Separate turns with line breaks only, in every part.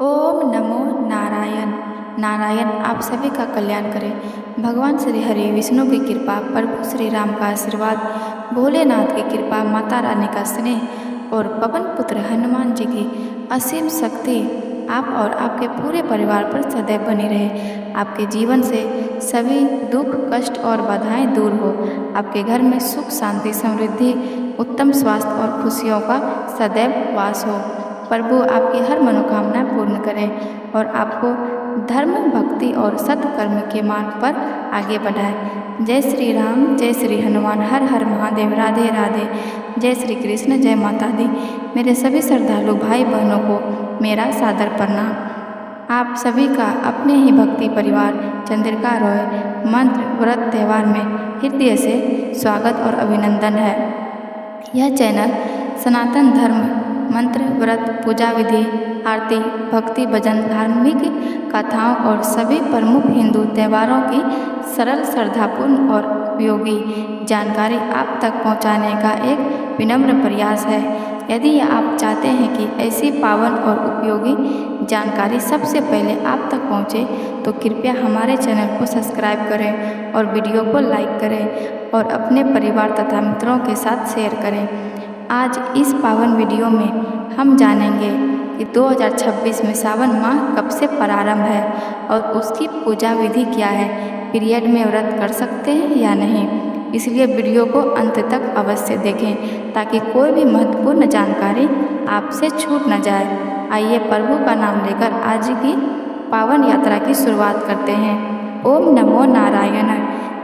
ओम नमो नारायण। नारायण आप सभी का कल्याण करे। भगवान श्री हरि विष्णु की कृपा, प्रभु श्री राम का आशीर्वाद, भोलेनाथ की कृपा, माता रानी का स्नेह और पवन पुत्र हनुमान जी की असीम शक्ति आप और आपके पूरे परिवार पर सदैव बनी रहे। आपके जीवन से सभी दुख, कष्ट और बाधाएं दूर हो। आपके घर में सुख, शांति, समृद्धि, उत्तम स्वास्थ्य और खुशियों का सदैव वास हो। प्रभु आपकी हर मनोकामना पूर्ण करें और आपको धर्म, भक्ति और सत्कर्म के मार्ग पर आगे बढ़ाए। जय श्री राम, जय श्री हनुमान, हर हर महादेव, राधे राधे। जय श्री कृष्ण, जय माता दी। मेरे सभी श्रद्धालु भाई बहनों को मेरा सादर प्रणाम। आप सभी का अपने ही भक्ति परिवार चंद्रिका रॉय मंत्र व्रत त्यौहार में हृदय से स्वागत और अभिनंदन है। यह चैनल सनातन धर्म, मंत्र, व्रत, पूजा विधि, आरती, भक्ति, भजन, धार्मिक कथाओं और सभी प्रमुख हिंदू त्योहारों की सरल, श्रद्धापूर्ण और उपयोगी जानकारी आप तक पहुंचाने का एक विनम्र प्रयास है। यदि आप चाहते हैं कि ऐसी पावन और उपयोगी जानकारी सबसे पहले आप तक पहुंचे, तो कृपया हमारे चैनल को सब्सक्राइब करें और वीडियो को लाइक करें और अपने परिवार तथा मित्रों के साथ शेयर करें। आज इस पावन वीडियो में हम जानेंगे कि 2026 में सावन माह कब से प्रारंभ है और उसकी पूजा विधि क्या है। पीरियड में व्रत कर सकते हैं या नहीं, इसलिए वीडियो को अंत तक अवश्य देखें ताकि कोई भी महत्वपूर्ण जानकारी आपसे छूट न जाए। आइए प्रभु का नाम लेकर आज की पावन यात्रा की शुरुआत करते हैं। ओम नमो नारायण।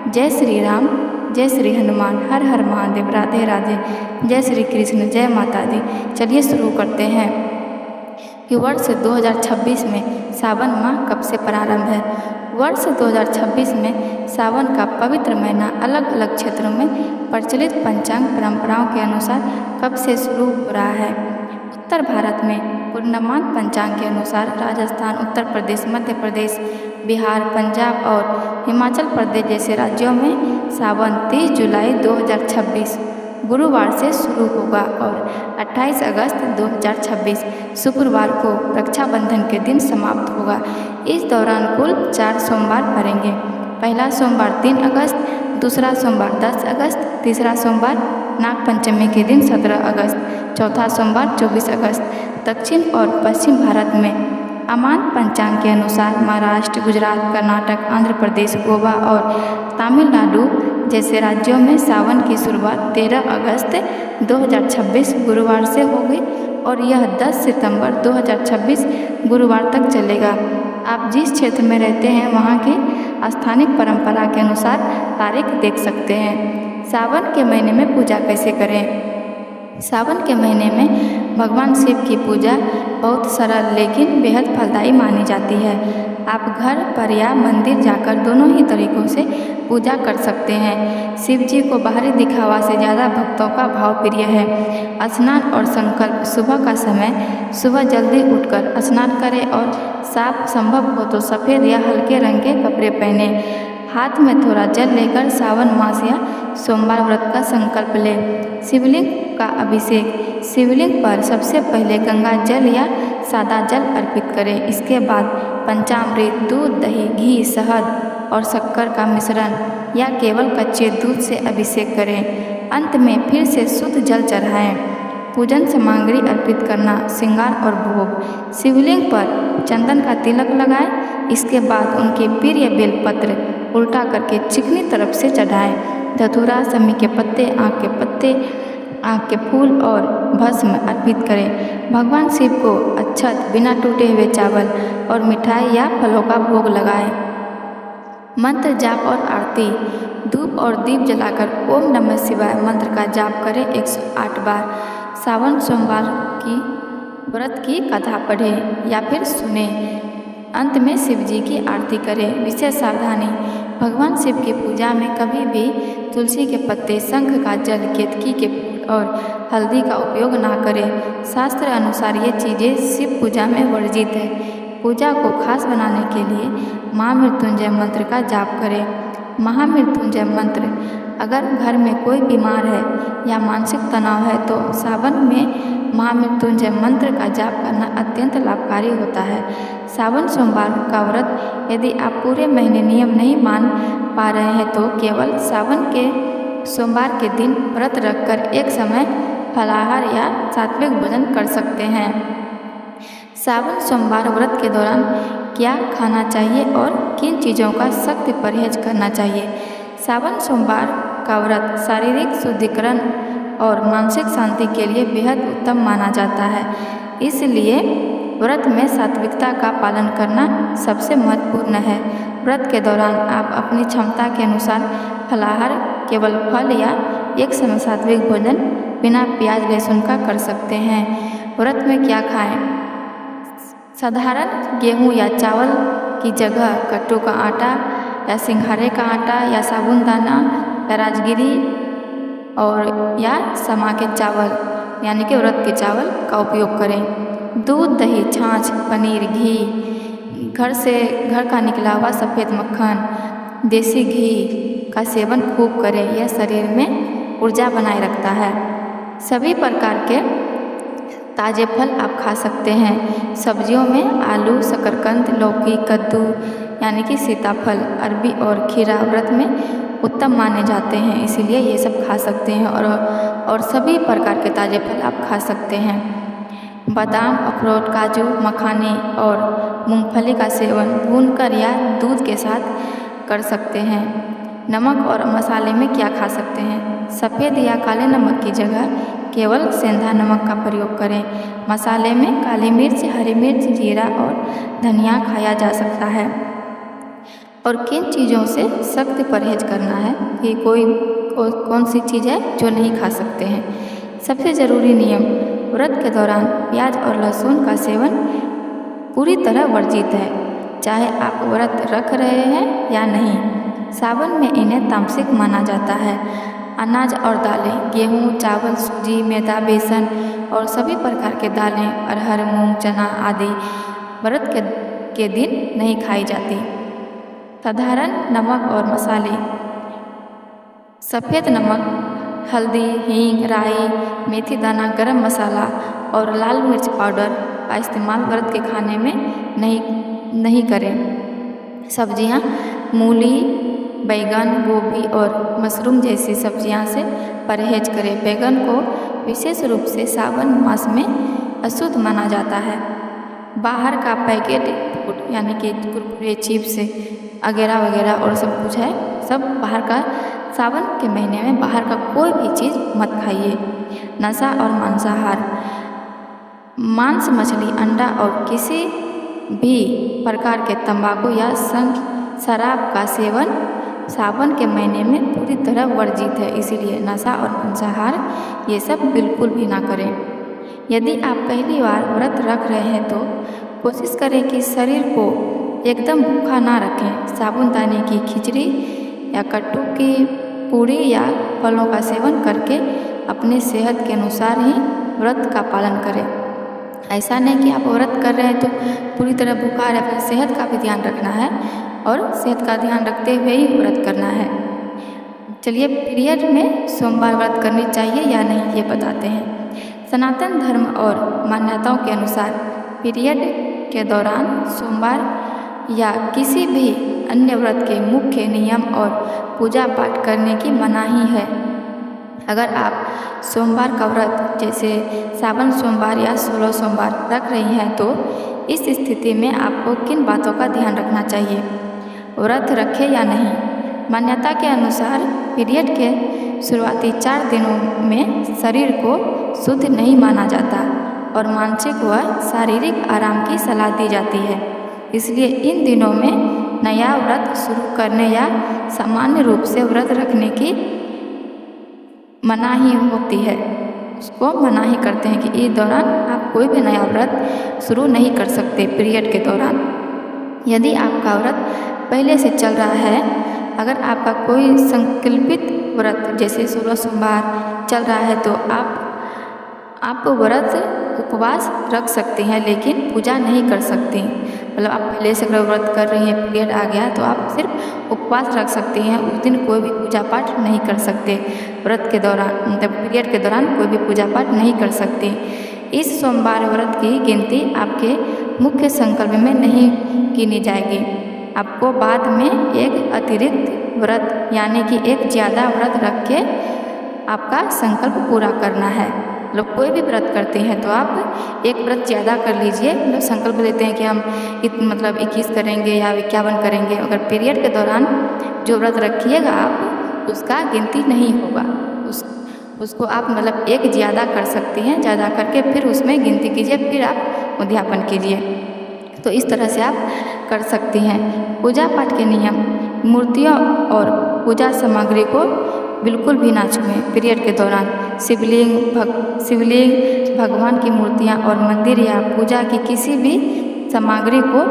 जय श्री राम, जय श्री हनुमान, हर हर महादेव, राधे राधे। जय श्री कृष्ण, जय माता दी। चलिए शुरू करते हैं कि वर्ष 2026 में सावन माह कब से प्रारंभ है। वर्ष 2026 में सावन का पवित्र महीना अलग अलग क्षेत्रों में प्रचलित पंचांग परंपराओं के अनुसार कब से शुरू हो रहा है। उत्तर भारत में पूर्णमान पंचांग के अनुसार राजस्थान, उत्तर प्रदेश, मध्य प्रदेश, बिहार, पंजाब और हिमाचल प्रदेश जैसे राज्यों में सावन 30 जुलाई 2026 गुरुवार से शुरू होगा और 28 अगस्त 2026 शुक्रवार को रक्षाबंधन के दिन समाप्त होगा। इस दौरान कुल 4 सोमवार पड़ेंगे। पहला सोमवार 3 अगस्त, दूसरा सोमवार 10 अगस्त, तीसरा सोमवार नाग पंचमी के दिन 17 अगस्त, चौथा सोमवार 24 अगस्त। दक्षिण और पश्चिम भारत में अमान पंचांग के अनुसार महाराष्ट्र, गुजरात, कर्नाटक, आंध्र प्रदेश, गोवा और तमिलनाडु जैसे राज्यों में सावन की शुरुआत 13 अगस्त 2026 गुरुवार से होगी और यह 10 सितंबर 2026 गुरुवार तक चलेगा। आप जिस क्षेत्र में रहते हैं वहाँ की स्थानिक परंपरा के अनुसार तारीख देख सकते हैं। सावन के महीने में पूजा कैसे करें। सावन के महीने में भगवान शिव की पूजा बहुत सरल लेकिन बेहद फलदायी मानी जाती है। आप घर पर या मंदिर जाकर दोनों ही तरीकों से पूजा कर सकते हैं। शिव जी को बाहरी दिखावा से ज़्यादा भक्तों का भाव प्रिय है। स्नान और संकल्प। सुबह का समय, सुबह जल्दी उठकर स्नान करें और साफ संभव हो तो सफ़ेद या हल्के रंग के कपड़े पहने। हाथ में थोड़ा जल लेकर सावन मास या सोमवार व्रत का संकल्प लें। शिवलिंग का अभिषेक। शिवलिंग पर सबसे पहले गंगा जल या सादा जल अर्पित करें। इसके बाद पंचामृत, दूध, दही, घी, शहद और शक्कर का मिश्रण या केवल कच्चे दूध से अभिषेक करें। अंत में फिर से शुद्ध जल चढ़ाएं। पूजन सामग्री अर्पित करना। श्रृंगार और भोग। शिवलिंग पर चंदन का तिलक लगाएं। इसके बाद उनके प्रिय बेलपत्र उल्टा करके चिकनी तरफ से चढ़ाएं। धतूरा, समी के पत्ते, आँख के पत्ते, आँख के फूल और भस्म अर्पित करें। भगवान शिव को अक्षत, बिना टूटे हुए चावल और मिठाई या फलों का भोग लगाएं। मंत्र जाप और आरती। धूप और दीप जलाकर ओम नमः शिवाय मंत्र का जाप करें 108 बार। सावन सोमवार की व्रत की कथा पढ़ें या फिर सुने। अंत में शिव जी की आरती करें। विशेष सावधानी। भगवान शिव की पूजा में कभी भी तुलसी के पत्ते, शंख का जल, केतकी के फूल और हल्दी का उपयोग ना करें। शास्त्र अनुसार ये चीज़ें शिव पूजा में वर्जित है। पूजा को खास बनाने के लिए महामृत्युंजय मंत्र का जाप करें। महामृत्युंजय मंत्र। अगर घर में कोई बीमार है या मानसिक तनाव है तो सावन में महामृत्युंजय मंत्र का जाप करना अत्यंत लाभकारी होता है। सावन सोमवार का व्रत यदि आप पूरे महीने नियम नहीं मान पा रहे हैं तो केवल सावन के सोमवार के दिन व्रत रखकर एक समय फलाहार या सात्विक भोजन कर सकते हैं। सावन सोमवार व्रत के दौरान क्या खाना चाहिए और किन चीज़ों का सख्त परहेज करना चाहिए। सावन सोमवार का व्रत शारीरिक शुद्धिकरण और मानसिक शांति के लिए बेहद उत्तम माना जाता है, इसलिए व्रत में सात्विकता का पालन करना सबसे महत्वपूर्ण है। व्रत के दौरान आप अपनी क्षमता के अनुसार फलाहार, केवल फल या एक समय सात्विक भोजन बिना प्याज लहसुन का कर सकते हैं। व्रत में क्या खाएं? साधारण गेहूं या चावल की जगह कट्टू का आटा या सिंघाड़े का आटा या साबूदाना या राजगिरी और या समा के चावल यानी कि उड़द के चावल का उपयोग करें। दूध, दही, छाछ, पनीर, घी, घर का निकला हुआ सफ़ेद मक्खन, देसी घी का सेवन खूब करें। यह शरीर में ऊर्जा बनाए रखता है। सभी प्रकार के ताज़े फल आप खा सकते हैं। सब्जियों में आलू, शकरकंद, लौकी, कद्दू यानी कि सीताफल, अरबी और खीरा व्रत में उत्तम माने जाते हैं, इसीलिए ये सब खा सकते हैं। और सभी प्रकार के ताज़े फल आप खा सकते हैं। बादाम, अखरोट, काजू, मखाने और मूंगफली का सेवन भूनकर या दूध के साथ कर सकते हैं। नमक और मसाले में क्या खा सकते हैं? सफ़ेद या काले नमक की जगह केवल सेंधा नमक का प्रयोग करें। मसाले में काली मिर्च, हरी मिर्च, जीरा और धनिया खाया जा सकता है। और किन चीज़ों से सख्त परहेज करना है, ये कौन सी चीज़ है जो नहीं खा सकते हैं। सबसे ज़रूरी नियम, व्रत के दौरान प्याज और लहसुन का सेवन पूरी तरह वर्जित है, चाहे आप व्रत रख रहे हैं या नहीं। सावन में इन्हें तामसिक माना जाता है। अनाज और दालें, गेहूँ, चावल, सूजी, मैदा, बेसन और सभी प्रकार के दालें, अरहर, मूंग, चना आदि व्रत के दिन नहीं खाई जाती। साधारण नमक और मसाले, सफ़ेद नमक, हल्दी, हींग, राई, मेथी दाना, गरम मसाला और लाल मिर्च पाउडर का इस्तेमाल व्रत के खाने में नहीं करें। सब्जियां, मूली, बैगन, गोभी और मशरूम जैसी सब्जियां से परहेज करें। बैगन को विशेष रूप से सावन मास में अशुद्ध माना जाता है। बाहर का पैकेट फूड यानी कि कुरकुरे, चिप्स वगैरह और सब कुछ है, सब बाहर का सावन के महीने में बाहर का कोई भी चीज़ मत खाइए। नशा और मांसाहार, मांस, मछली, अंडा और किसी भी प्रकार के तंबाकू या शराब का सेवन सावन के महीने में पूरी तरह वर्जित है, इसीलिए नशा और मांसाहार ये सब बिल्कुल भी ना करें। यदि आप पहली बार व्रत रख रहे हैं तो कोशिश करें कि शरीर को एकदम भूखा ना रखें। साबूदाने की खिचड़ी या कट्टू की पूरी या फलों का सेवन करके अपनी सेहत के अनुसार ही व्रत का पालन करें। ऐसा नहीं कि आप व्रत कर रहे हैं तो पूरी तरह भूखा रहे, अपनी सेहत का भी ध्यान रखना है और सेहत का ध्यान रखते हुए ही व्रत करना है। चलिए, पीरियड में सोमवार व्रत करनी चाहिए या नहीं ये बताते हैं। सनातन धर्म और मान्यताओं के अनुसार पीरियड के दौरान सोमवार या किसी भी अन्य व्रत के मुख्य नियम और पूजा पाठ करने की मनाही है। अगर आप सोमवार का व्रत जैसे सावन सोमवार या 16 सोमवार रख रही हैं तो इस स्थिति में आपको किन बातों का ध्यान रखना चाहिए। व्रत रखें या नहीं। मान्यता के अनुसार पीरियड के शुरुआती 4 दिनों में शरीर को शुद्ध नहीं माना जाता और मानसिक व शारीरिक आराम की सलाह दी जाती है, इसलिए इन दिनों में नया व्रत शुरू करने या सामान्य रूप से व्रत रखने की मनाही होती है। उसको मनाही करते हैं कि इस दौरान आप कोई भी नया व्रत शुरू नहीं कर सकते पीरियड के दौरान। यदि आपका व्रत पहले से चल रहा है, अगर आपका कोई संकल्पित व्रत जैसे 16 सोमवार चल रहा है तो आप व्रत उपवास रख सकती हैं, लेकिन पूजा नहीं कर सकती। मतलब आप पहले से अगर व्रत कर रही हैं, पीरियड आ गया तो आप सिर्फ उपवास रख सकती हैं, उस दिन कोई भी पूजा पाठ नहीं कर सकते। व्रत के दौरान मतलब पीरियड के दौरान कोई भी पूजा पाठ नहीं कर सकती। इस सोमवार व्रत की गिनती आपके मुख्य संकल्प में नहीं गिनी जाएगी। आपको बाद में एक अतिरिक्त व्रत यानी कि एक ज़्यादा व्रत रख के आपका संकल्प पूरा करना है। लोग कोई भी व्रत करते हैं तो आप एक व्रत ज़्यादा कर लीजिए। लोग संकल्प लेते हैं कि हम 21 करेंगे या 51 करेंगे। अगर पीरियड के दौरान जो व्रत रखिएगा आप उसका गिनती नहीं होगा। उसको आप एक ज़्यादा कर सकते हैं। ज़्यादा करके फिर उसमें गिनती कीजिए, फिर आप उद्यापन कीजिए। तो इस तरह से आप कर सकती हैं। पूजा पाठ के नियम, मूर्तियों और पूजा सामग्री को बिल्कुल भी ना छुएं। पीरियड के दौरान शिवलिंग, भगवान की मूर्तियाँ और मंदिर या पूजा की किसी भी सामग्री को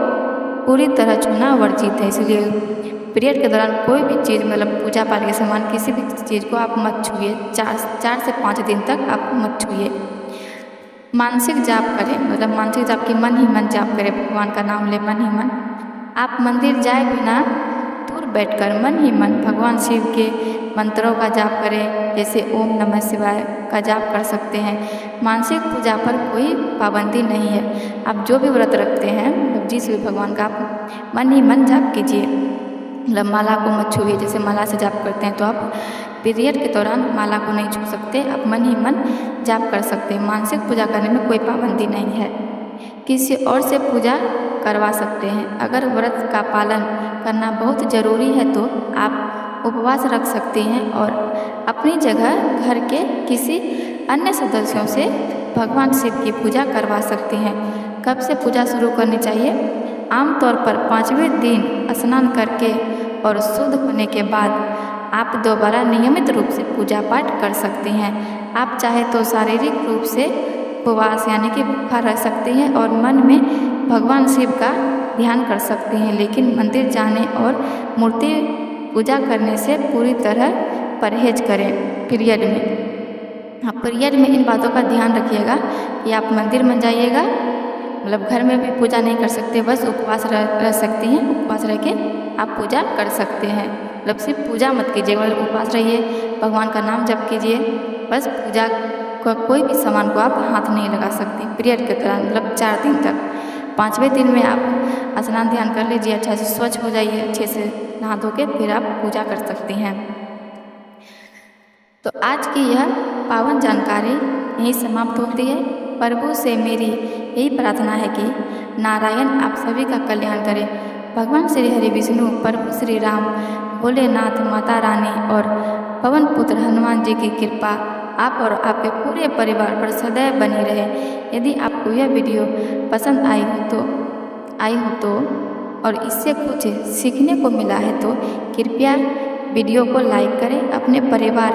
पूरी तरह छूना वर्जित है। इसलिए पीरियड के दौरान कोई भी चीज़ पूजा पाठ के सामान किसी भी चीज़ को आप मत छुइए। 4 से 5 दिन तक आप मत छुइए। मानसिक जाप करें, मानसिक जाप की मन ही मन जाप करें। भगवान का नाम ले मन ही मन। आप मंदिर जाए बिना दूर बैठकर मन ही मन भगवान शिव के मंत्रों का जाप करें। जैसे ओम नमः शिवाय का जाप कर सकते हैं। मानसिक पूजा पर कोई पाबंदी नहीं है। आप जो भी व्रत रखते हैं जिस भी भगवान का आप मन ही मन जाप कीजिए। माला को मत छुइए। जैसे माला से जाप करते हैं तो आप पीरियड के दौरान माला को नहीं छू सकते। आप मन ही मन जाप कर सकते हैं। मानसिक पूजा करने में कोई पाबंदी नहीं है। किसी और से पूजा करवा सकते हैं। अगर व्रत का पालन करना बहुत ज़रूरी है तो आप उपवास रख सकते हैं और अपनी जगह घर के किसी अन्य सदस्यों से भगवान शिव की पूजा करवा सकते हैं। कब से पूजा शुरू करनी चाहिए? आमतौर पर 5वें दिन स्नान करके और शुद्ध होने के बाद आप दोबारा नियमित रूप से पूजा पाठ कर सकते हैं। आप चाहे तो शारीरिक रूप से उपवास यानी कि भूखा रह सकते हैं और मन में भगवान शिव का ध्यान कर सकते हैं, लेकिन मंदिर जाने और मूर्ति पूजा करने से पूरी तरह परहेज करें। पीरियड में इन बातों का ध्यान रखिएगा कि आप मंदिर में जाइएगा, घर में भी पूजा नहीं कर सकते, बस उपवास रह सकते हैं। उपवास रह के आप पूजा कर सकते हैं। सिर्फ पूजा मत कीजिए, उपवास रहिए, भगवान का नाम जप कीजिए। बस पूजा का कोई भी सामान को आप हाथ नहीं लगा सकते पीरियड के दौरान 4 दिन तक। 5वें दिन में आप स्नान ध्यान कर लीजिए, अच्छा से स्वच्छ हो जाइए, अच्छे से नहा धो के फिर आप पूजा कर सकती हैं। तो आज की यह पावन जानकारी यहीं समाप्त होती है। प्रभु से मेरी यही प्रार्थना है कि नारायण आप सभी का कल्याण करें। भगवान श्री हरि विष्णु, प्रभु श्री राम, भोलेनाथ, माता रानी और पवन पुत्र हनुमान जी की कृपा आप और आपके पूरे परिवार पर सदैव बनी रहे। यदि आपको यह वीडियो पसंद आई हो तो और इससे कुछ सीखने को मिला है तो कृपया वीडियो को लाइक करें, अपने परिवार,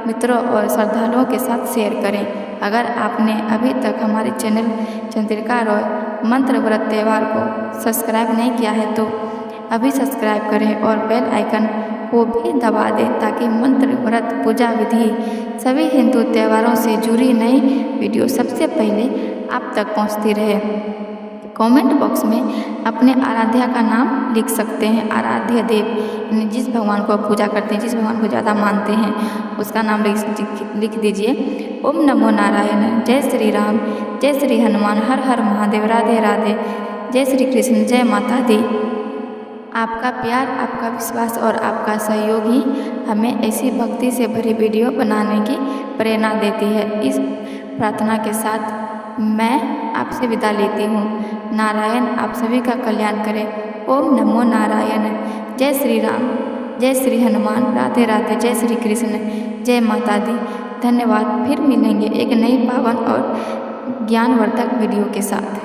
मित्रों और श्रद्धालुओं के साथ शेयर करें। अगर आपने अभी तक हमारे चैनल चंद्रिका रॉय मंत्र व्रत त्यौहार को सब्सक्राइब नहीं किया है तो अभी सब्सक्राइब करें और बेल आइकन को भी दबा दें ताकि मंत्र व्रत पूजा विधि सभी हिंदू त्योहारों से जुड़ी नई वीडियो सबसे पहले आप तक पहुंचती रहे। कमेंट बॉक्स में अपने आराध्या का नाम लिख सकते हैं। आराध्य देव यानी जिस भगवान को आप पूजा करते हैं, जिस भगवान को ज़्यादा मानते हैं, उसका नाम लिख दीजिए। ओम नमो नारायण, जय श्री राम, जय श्री हनुमान, हर हर महादेव, राधे राधे, जय श्री कृष्ण, जय माता दी। आपका प्यार, आपका विश्वास और आपका सहयोग ही हमें ऐसी भक्ति से भरी वीडियो बनाने की प्रेरणा देती है। इस प्रार्थना के साथ मैं आपसे विदा लेती हूँ। नारायण आप सभी का कल्याण करें। ओम नमो नारायण, जय श्री राम, जय श्री हनुमान, राधे राधे, जय श्री कृष्ण, जय माता दी। धन्यवाद। फिर मिलेंगे एक नई पावन और ज्ञानवर्धक वीडियो के साथ।